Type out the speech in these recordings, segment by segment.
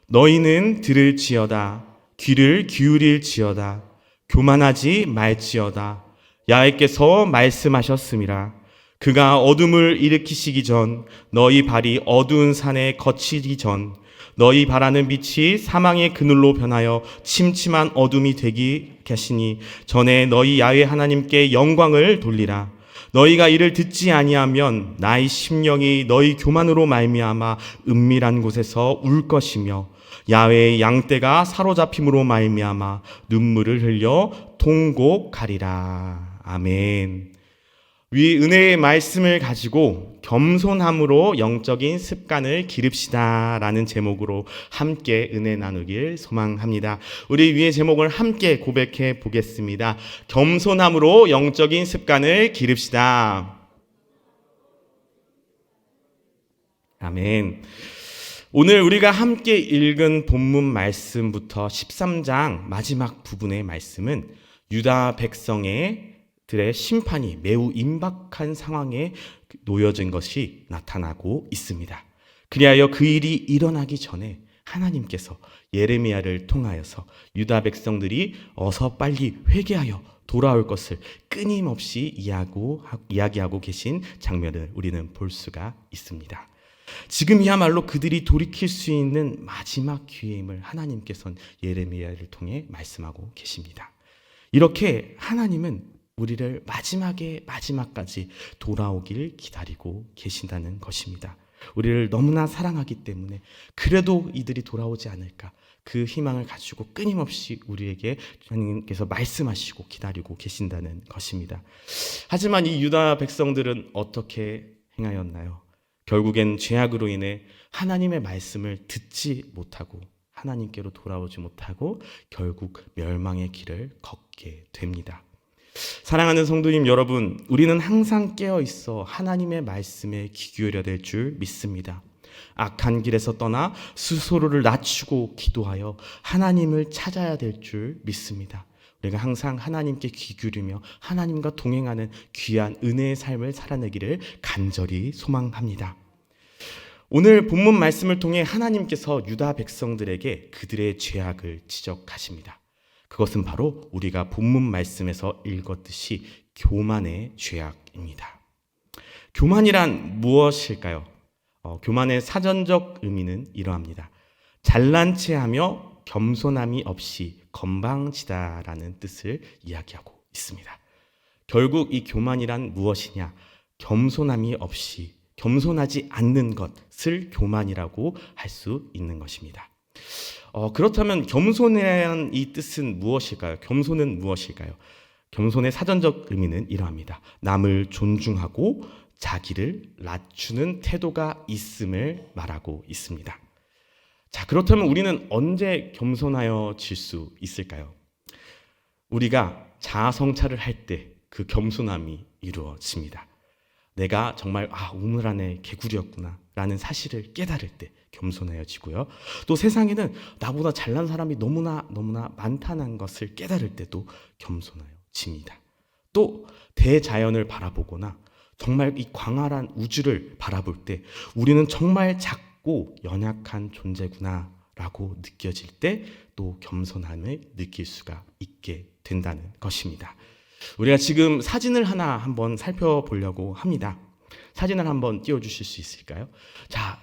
너희는 들을지어다. 귀를 기울일지어다. 교만하지 말지어다. 야훼께서 말씀하셨음이라. 그가 어둠을 일으키시기 전, 너희 발이 어두운 산에 거치기 전, 너희 바라는 빛이 사망의 그늘로 변하여 침침한 어둠이 되기 계시니 전에 너희 야훼 하나님께 영광을 돌리라. 너희가 이를 듣지 아니하면 나의 심령이 너희 교만으로 말미암아 은밀한 곳에서 울 것이며 야훼의 양떼가 사로잡힘으로 말미암아 눈물을 흘려 통곡하리라. 아멘. 위 은혜의 말씀을 가지고 겸손함으로 영적인 습관을 기릅시다 라는 제목으로 함께 은혜 나누길 소망합니다. 우리 위의 제목을 함께 고백해 보겠습니다. 겸손함으로 영적인 습관을 기릅시다. 아멘. 오늘 우리가 함께 읽은 본문 말씀부터 13장 마지막 부분의 말씀은 유다 백성들의 심판이 매우 임박한 상황에 놓여진 것이 나타나고 있습니다. 그리하여 그 일이 일어나기 전에 하나님께서 예레미야를 통하여서 유다 백성들이 어서 빨리 회개하여 돌아올 것을 끊임없이 이야기하고 계신 장면을 우리는 볼 수가 있습니다. 지금이야말로 그들이 돌이킬 수 있는 마지막 기회임을 하나님께서는 예레미야를 통해 말씀하고 계십니다. 이렇게 하나님은 우리를 마지막까지 돌아오길 기다리고 계신다는 것입니다. 우리를 너무나 사랑하기 때문에 그래도 이들이 돌아오지 않을까, 그 희망을 가지고 끊임없이 우리에게 하나님께서 말씀하시고 기다리고 계신다는 것입니다. 하지만 이 유다 백성들은 어떻게 행하였나요? 결국엔 죄악으로 인해 하나님의 말씀을 듣지 못하고 하나님께로 돌아오지 못하고 결국 멸망의 길을 걷게 됩니다. 사랑하는 성도님 여러분, 우리는 항상 깨어 있어 하나님의 말씀에 귀 기울여야 될 줄 믿습니다. 악한 길에서 떠나 스스로를 낮추고 기도하여 하나님을 찾아야 될 줄 믿습니다. 우리가 항상 하나님께 귀 기울이며 하나님과 동행하는 귀한 은혜의 삶을 살아내기를 간절히 소망합니다. 오늘 본문 말씀을 통해 하나님께서 유다 백성들에게 그들의 죄악을 지적하십니다. 그것은 바로 우리가 본문 말씀에서 읽었듯이 교만의 죄악입니다. 교만이란 무엇일까요? 교만의 사전적 의미는 이러합니다. 잘난 체하며 겸손함이 없이 건방지다라는 뜻을 이야기하고 있습니다. 결국 이 교만이란 무엇이냐? 겸손함이 없이, 겸손하지 않는 것을 교만이라고 할 수 있는 것입니다. 그렇다면 겸손이라는 이 뜻은 무엇일까요? 겸손은 무엇일까요? 겸손의 사전적 의미는 이러합니다. 남을 존중하고 자기를 낮추는 태도가 있음을 말하고 있습니다. 자, 그렇다면 우리는 언제 겸손하여질 수 있을까요? 우리가 자아성찰을 할 때 그 겸손함이 이루어집니다. 내가 정말 우물 안에 개구리였구나 라는 사실을 깨달을 때 겸손해지고요. 또 세상에는 나보다 잘난 사람이 너무나 많다는 것을 깨달을 때도 겸손해집니다. 또 대자연을 바라보거나 정말 이 광활한 우주를 바라볼 때 우리는 정말 작고 연약한 존재구나 라고 느껴질 때 또 겸손함을 느낄 수가 있게 된다는 것입니다. 우리가 지금 사진을 하나 한번 살펴보려고 합니다. 사진을 한번 띄워주실 수 있을까요? 자,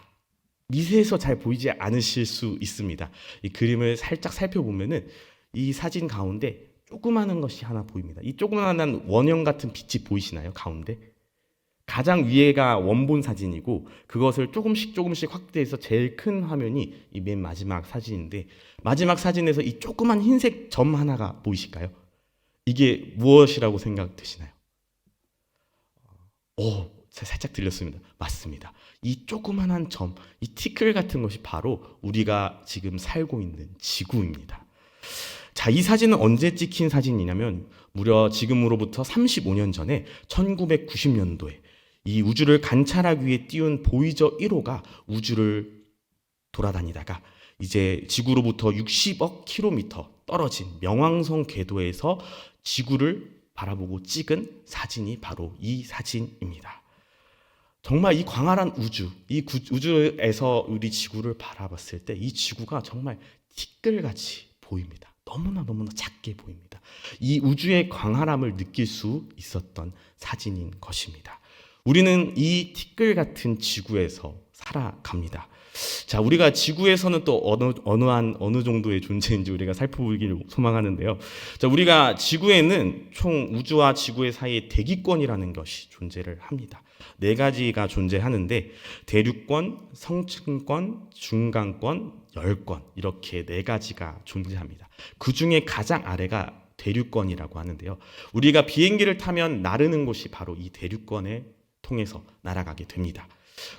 미세해서 잘 보이지 않으실 수 있습니다. 이 그림을 살짝 살펴보면은 이 사진 가운데 조그마한 것이 하나 보입니다. 이 조그마한 원형 같은 빛이 보이시나요? 가운데? 가장 위에가 원본 사진이고 그것을 조금씩 확대해서 제일 큰 화면이 이 맨 마지막 사진인데, 마지막 사진에서 이 조그만 흰색 점 하나가 보이실까요? 이게 무엇이라고 생각되시나요? 살짝 들렸습니다. 맞습니다. 이 조그만한 점, 이 티끌 같은 것이 바로 우리가 지금 살고 있는 지구입니다. 자, 이 사진은 언제 찍힌 사진이냐면 무려 지금으로부터 35년 전에 1990년도에 이 우주를 관찰하기 위해 띄운 보이저 1호가 우주를 돌아다니다가 이제 지구로부터 60억 킬로미터 떨어진 명왕성 궤도에서 지구를 바라보고 찍은 사진이 바로 이 사진입니다. 정말 이 광활한 우주, 우주에서 우리 지구를 바라봤을 때 이 지구가 정말 티끌같이 보입니다. 너무나 작게 보입니다. 이 우주의 광활함을 느낄 수 있었던 사진인 것입니다. 우리는 이 티끌 같은 지구에서 살아갑니다. 자, 우리가 지구에서는 또 어느 정도의 존재인지 우리가 살펴보기를 소망하는데요. 자, 우리가 지구에는 총 우주와 지구의 사이에 대기권이라는 것이 존재를 합니다. 네 가지가 존재하는데 대륙권, 성층권, 중간권, 열권 이렇게 네 가지가 존재합니다. 그 중에 가장 아래가 대륙권이라고 하는데요. 우리가 비행기를 타면 나르는 곳이 바로 이 대륙권에 통해서 날아가게 됩니다.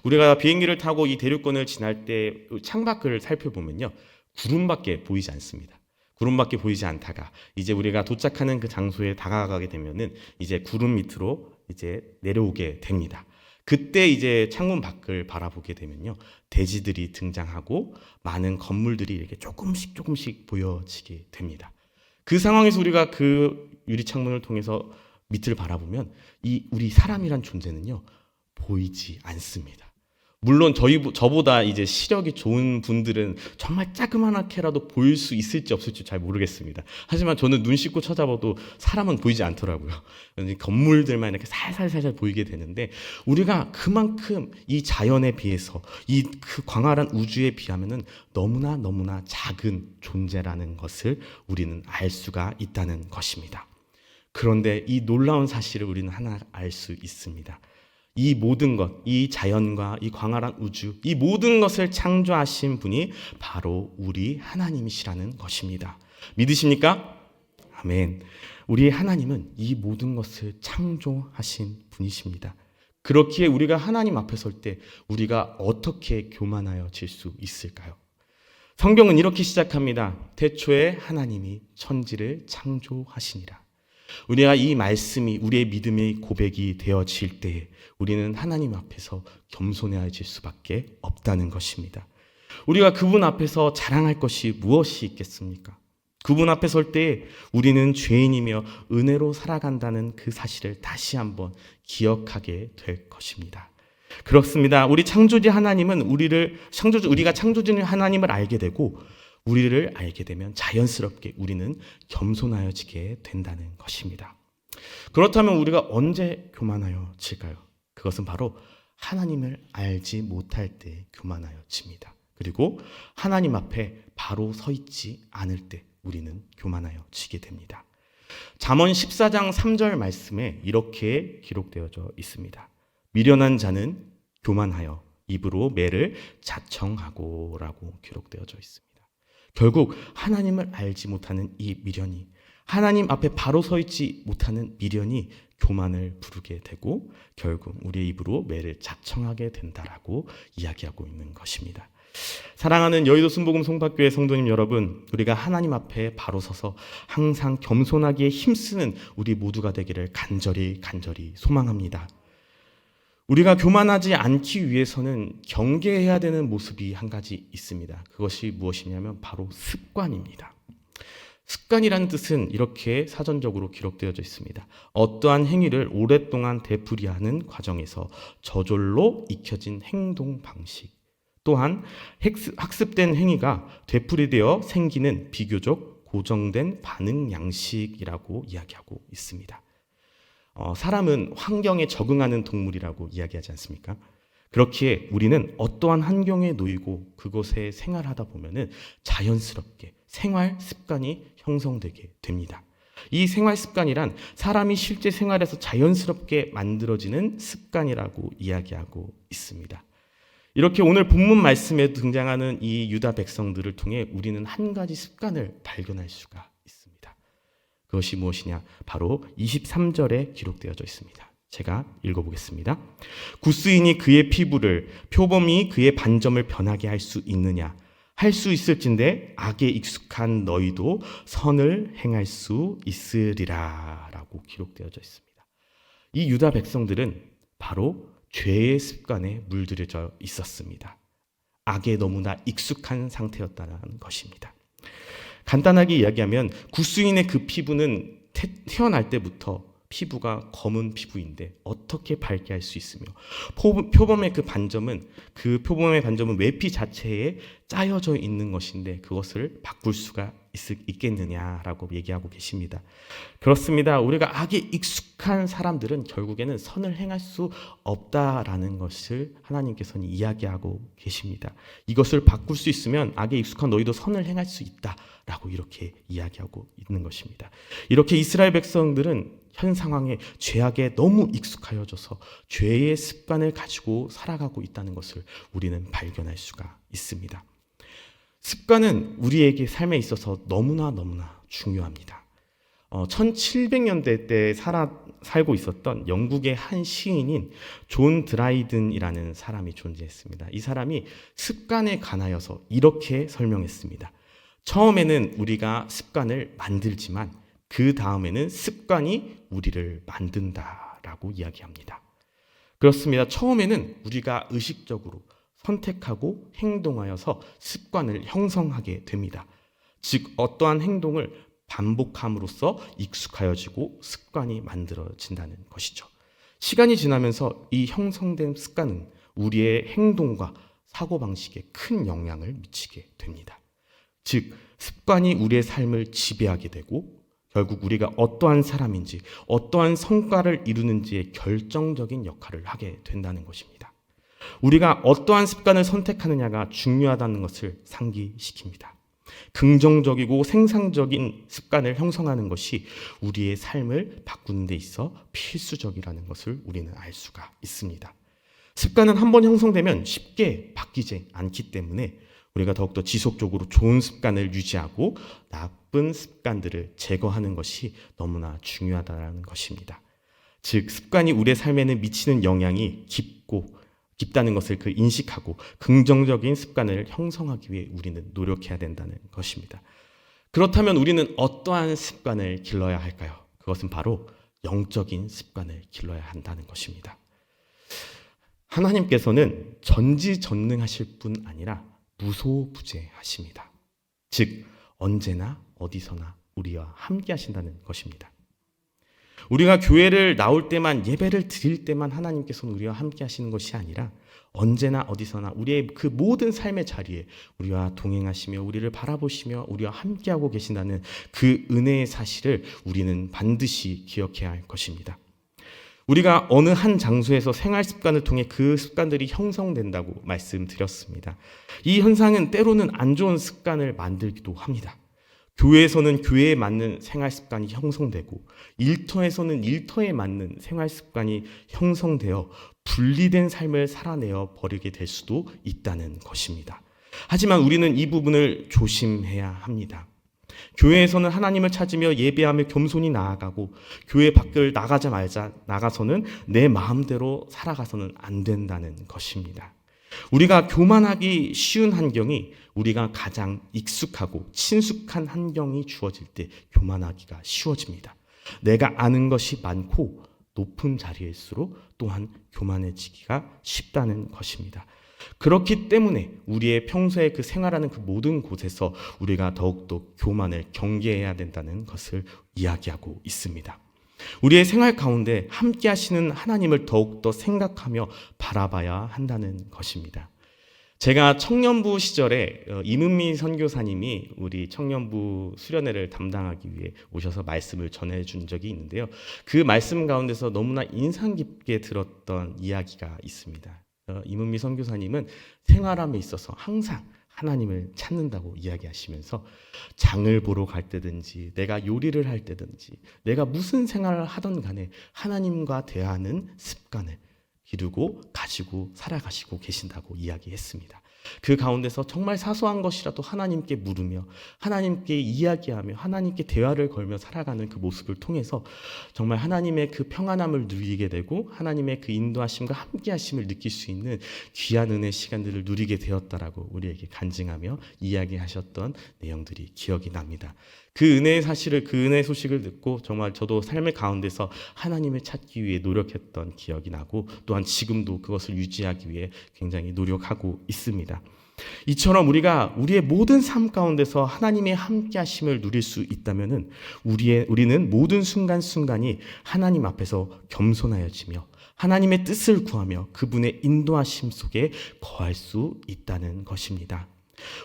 우리가 비행기를 타고 이 대륙권을 지날 때 창밖을 살펴보면요, 구름밖에 보이지 않습니다. 구름밖에 보이지 않다가 이제 우리가 도착하는 그 장소에 다가가게 되면은 이제 구름 밑으로 이제 내려오게 됩니다. 그때 이제 창문 밖을 바라보게 되면요, 대지들이 등장하고 많은 건물들이 이렇게 조금씩 보여지게 됩니다. 그 상황에서 우리가 그 유리 창문을 통해서 밑을 바라보면 우리 사람이란 존재는요, 보이지 않습니다. 물론 저보다 이제 시력이 좋은 분들은 정말 자그마하게라도 보일 수 있을지 없을지 잘 모르겠습니다. 하지만 저는 눈 씻고 찾아봐도 사람은 보이지 않더라고요. 건물들만 이렇게 살살 보이게 되는데, 우리가 그만큼 이 자연에 비해서 이 그 광활한 우주에 비하면은 너무나 작은 존재라는 것을 우리는 알 수가 있다는 것입니다. 그런데 이 놀라운 사실을 우리는 하나 알 수 있습니다. 이 모든 것, 이 자연과 이 광활한 우주, 이 모든 것을 창조하신 분이 바로 우리 하나님이시라는 것입니다. 믿으십니까? 아멘. 우리 하나님은 이 모든 것을 창조하신 분이십니다. 그렇기에 우리가 하나님 앞에 설 때 우리가 어떻게 교만하여질 수 있을까요? 성경은 이렇게 시작합니다. 태초에 하나님이 천지를 창조하시니라. 우리가 이 말씀이 우리의 믿음의 고백이 되어질 때에 우리는 하나님 앞에서 겸손해질 수밖에 없다는 것입니다. 우리가 그분 앞에서 자랑할 것이 무엇이 있겠습니까? 그분 앞에 설 때 우리는 죄인이며 은혜로 살아간다는 그 사실을 다시 한번 기억하게 될 것입니다. 그렇습니다. 우리 창조주 하나님은 우리가 창조주 하나님을 알게 되고 우리를 알게 되면 자연스럽게 우리는 겸손하여지게 된다는 것입니다. 그렇다면 우리가 언제 교만하여질까요? 그것은 바로 하나님을 알지 못할 때 교만하여집니다. 그리고 하나님 앞에 바로 서 있지 않을 때 우리는 교만하여지게 됩니다. 잠언 14장 3절 말씀에 이렇게 기록되어져 있습니다. 미련한 자는 교만하여 입으로 매를 자청하고 라고 기록되어져 있습니다. 결국 하나님을 알지 못하는 이 미련이, 하나님 앞에 바로 서 있지 못하는 미련이 교만을 부르게 되고 결국 우리의 입으로 매를 자청하게 된다라고 이야기하고 있는 것입니다. 사랑하는 여의도 순복음 송파교회 성도님 여러분, 우리가 하나님 앞에 바로 서서 항상 겸손하기에 힘쓰는 우리 모두가 되기를 간절히 소망합니다. 우리가 교만하지 않기 위해서는 경계해야 되는 모습이 한 가지 있습니다. 그것이 무엇이냐면 바로 습관입니다. 습관이라는 뜻은 이렇게 사전적으로 기록되어져 있습니다. 어떠한 행위를 오랫동안 되풀이하는 과정에서 저절로 익혀진 행동 방식, 또한 학습된 행위가 되풀이되어 생기는 비교적 고정된 반응 양식이라고 이야기하고 있습니다. 사람은 환경에 적응하는 동물이라고 이야기하지 않습니까? 그렇기에 우리는 어떠한 환경에 놓이고 그곳에 생활하다 보면은 자연스럽게 생활 습관이 형성되게 됩니다. 이 생활 습관이란 사람이 실제 생활에서 자연스럽게 만들어지는 습관이라고 이야기하고 있습니다. 이렇게 오늘 본문 말씀에 등장하는 이 유다 백성들을 통해 우리는 한 가지 습관을 발견할 수가 있습니다. 그것이 무엇이냐? 바로 23절에 기록되어져 있습니다. 제가 읽어보겠습니다. 구스인이 그의 피부를, 표범이 그의 반점을 변하게 할 수 있느냐? 할 수 있을진데 악에 익숙한 너희도 선을 행할 수 있으리라 라고 기록되어져 있습니다. 이 유다 백성들은 바로 죄의 습관에 물들여져 있었습니다. 악에 너무나 익숙한 상태였다는 것입니다. 간단하게 이야기하면 구스인의 그 피부는 태어날 때부터 피부가 검은 피부인데 어떻게 밝게 할 수 있으며 표범의 그 표범의 반점은 외피 자체에 짜여져 있는 것인데 그것을 바꿀 수가 있겠느냐라고 얘기하고 계십니다. 그렇습니다. 우리가 악에 익숙한 사람들은 결국에는 선을 행할 수 없다라는 것을 하나님께서는 이야기하고 계십니다. 이것을 바꿀 수 있으면 악에 익숙한 너희도 선을 행할 수 있다라고 이렇게 이야기하고 있는 것입니다. 이렇게 이스라엘 백성들은 현 상황에 죄악에 너무 익숙하여져서 죄의 습관을 가지고 살아가고 있다는 것을 우리는 발견할 수가 있습니다. 습관은 우리에게 삶에 있어서 너무나 중요합니다. 1700년대 때 살고 있었던 영국의 한 시인인 존 드라이든이라는 사람이 존재했습니다. 이 사람이 습관에 관하여서 이렇게 설명했습니다. 처음에는 우리가 습관을 만들지만 그 다음에는 습관이 우리를 만든다라고 이야기합니다. 그렇습니다. 처음에는 우리가 의식적으로 선택하고 행동하여서 습관을 형성하게 됩니다. 즉 어떠한 행동을 반복함으로써 익숙하여지고 습관이 만들어진다는 것이죠. 시간이 지나면서 이 형성된 습관은 우리의 행동과 사고방식에 큰 영향을 미치게 됩니다. 즉 습관이 우리의 삶을 지배하게 되고 결국 우리가 어떠한 사람인지 어떠한 성과를 이루는지에 결정적인 역할을 하게 된다는 것입니다. 우리가 어떠한 습관을 선택하느냐가 중요하다는 것을 상기시킵니다. 긍정적이고 생산적인 습관을 형성하는 것이 우리의 삶을 바꾸는 데 있어 필수적이라는 것을 우리는 알 수가 있습니다. 습관은 한번 형성되면 쉽게 바뀌지 않기 때문에 우리가 더욱더 지속적으로 좋은 습관을 유지하고 나쁜 습관들을 제거하는 것이 너무나 중요하다는 것입니다. 즉 습관이 우리의 삶에는 미치는 영향이 깊다는 것을 인식하고 긍정적인 습관을 형성하기 위해 우리는 노력해야 된다는 것입니다. 그렇다면 우리는 어떠한 습관을 길러야 할까요? 그것은 바로 영적인 습관을 길러야 한다는 것입니다. 하나님께서는 전지전능하실 뿐 아니라 무소부재하십니다. 즉 언제나 어디서나 우리와 함께 하신다는 것입니다. 우리가 교회를 나올 때만 예배를 드릴 때만 하나님께서는 우리와 함께 하시는 것이 아니라 언제나 어디서나 우리의 그 모든 삶의 자리에 우리와 동행하시며 우리를 바라보시며 우리와 함께하고 계신다는 그 은혜의 사실을 우리는 반드시 기억해야 할 것입니다. 우리가 어느 한 장소에서 생활 습관을 통해 그 습관들이 형성된다고 말씀드렸습니다. 이 현상은 때로는 안 좋은 습관을 만들기도 합니다. 교회에서는 교회에 맞는 생활 습관이 형성되고 일터에서는 일터에 맞는 생활 습관이 형성되어 분리된 삶을 살아내어 버리게 될 수도 있다는 것입니다. 하지만 우리는 이 부분을 조심해야 합니다. 교회에서는 하나님을 찾으며 예배하며 겸손히 나아가고 교회 밖을 나가서는 내 마음대로 살아가서는 안 된다는 것입니다. 우리가 교만하기 쉬운 환경이 우리가 가장 익숙하고 친숙한 환경이 주어질 때 교만하기가 쉬워집니다. 내가 아는 것이 많고 높은 자리일수록 또한 교만해지기가 쉽다는 것입니다. 그렇기 때문에 우리의 평소에 생활하는 그 모든 곳에서 우리가 더욱더 교만을 경계해야 된다는 것을 이야기하고 있습니다. 우리의 생활 가운데 함께 하시는 하나님을 더욱더 생각하며 바라봐야 한다는 것입니다. 제가 청년부 시절에 임은미 선교사님이 우리 청년부 수련회를 담당하기 위해 오셔서 말씀을 전해준 적이 있는데요. 그 말씀 가운데서 너무나 인상 깊게 들었던 이야기가 있습니다. 임은미 선교사님은 생활함에 있어서 항상 하나님을 찾는다고 이야기하시면서 장을 보러 갈 때든지 내가 요리를 할 때든지 내가 무슨 생활을 하던 간에 하나님과 대하는 습관을 기르고 가지고 살아가시고 계신다고 이야기했습니다. 그 가운데서 정말 사소한 것이라도 하나님께 물으며 하나님께 이야기하며 하나님께 대화를 걸며 살아가는 그 모습을 통해서 정말 하나님의 그 평안함을 누리게 되고 하나님의 그 인도하심과 함께하심을 느낄 수 있는 귀한 은혜 시간들을 누리게 되었다라고 우리에게 간증하며 이야기하셨던 내용들이 기억이 납니다. 그 은혜의 사실을 그 은혜의 소식을 듣고 정말 저도 삶의 가운데서 하나님을 찾기 위해 노력했던 기억이 나고 또한 지금도 그것을 유지하기 위해 굉장히 노력하고 있습니다. 이처럼 우리가 우리의 모든 삶 가운데서 하나님의 함께 하심을 누릴 수 있다면은 우리는 모든 순간순간이 하나님 앞에서 겸손하여지며 하나님의 뜻을 구하며 그분의 인도하심 속에 거할 수 있다는 것입니다.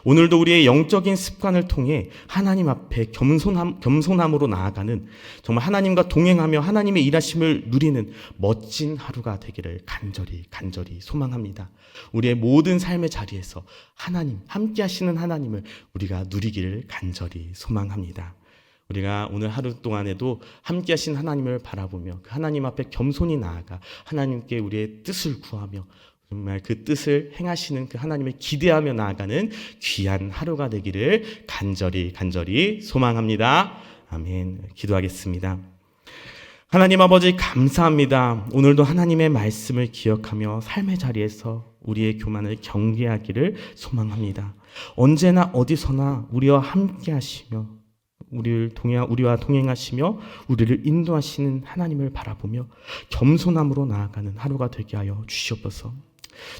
오늘도 우리의 영적인 습관을 통해 하나님 앞에 겸손함으로 나아가는, 정말 하나님과 동행하며 하나님의 일하심을 누리는 멋진 하루가 되기를 간절히 소망합니다. 우리의 모든 삶의 자리에서 하나님, 함께 하시는 하나님을 우리가 누리기를 간절히 소망합니다. 우리가 오늘 하루 동안에도 함께 하신 하나님을 바라보며 그 하나님 앞에 겸손히 나아가 하나님께 우리의 뜻을 구하며 정말 그 뜻을 행하시는 그 하나님을 기대하며 나아가는 귀한 하루가 되기를 간절히 소망합니다. 아멘. 기도하겠습니다. 하나님 아버지 감사합니다. 오늘도 하나님의 말씀을 기억하며 삶의 자리에서 우리의 교만을 경계하기를 소망합니다. 언제나 어디서나 우리와 함께 하시며 우리와 동행하시며 우리를 인도하시는 하나님을 바라보며 겸손함으로 나아가는 하루가 되게 하여 주시옵소서.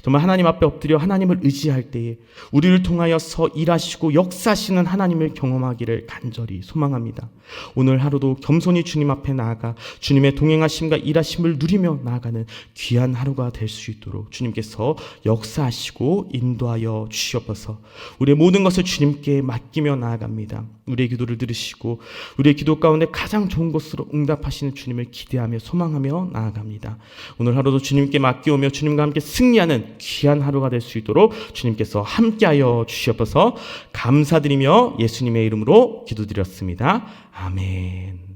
정말 하나님 앞에 엎드려 하나님을 의지할 때에 우리를 통하여서 일하시고 역사하시는 하나님을 경험하기를 간절히 소망합니다. 오늘 하루도 겸손히 주님 앞에 나아가 주님의 동행하심과 일하심을 누리며 나아가는 귀한 하루가 될 수 있도록 주님께서 역사하시고 인도하여 주시옵소서. 우리의 모든 것을 주님께 맡기며 나아갑니다. 우리의 기도를 들으시고 우리의 기도 가운데 가장 좋은 것으로 응답하시는 주님을 기대하며 소망하며 나아갑니다. 오늘 하루도 주님께 맡기오며 주님과 함께 승리하는 귀한 하루가 될 수 있도록 주님께서 함께하여 주시옵소서. 감사드리며 예수님의 이름으로 기도드렸습니다. 아멘.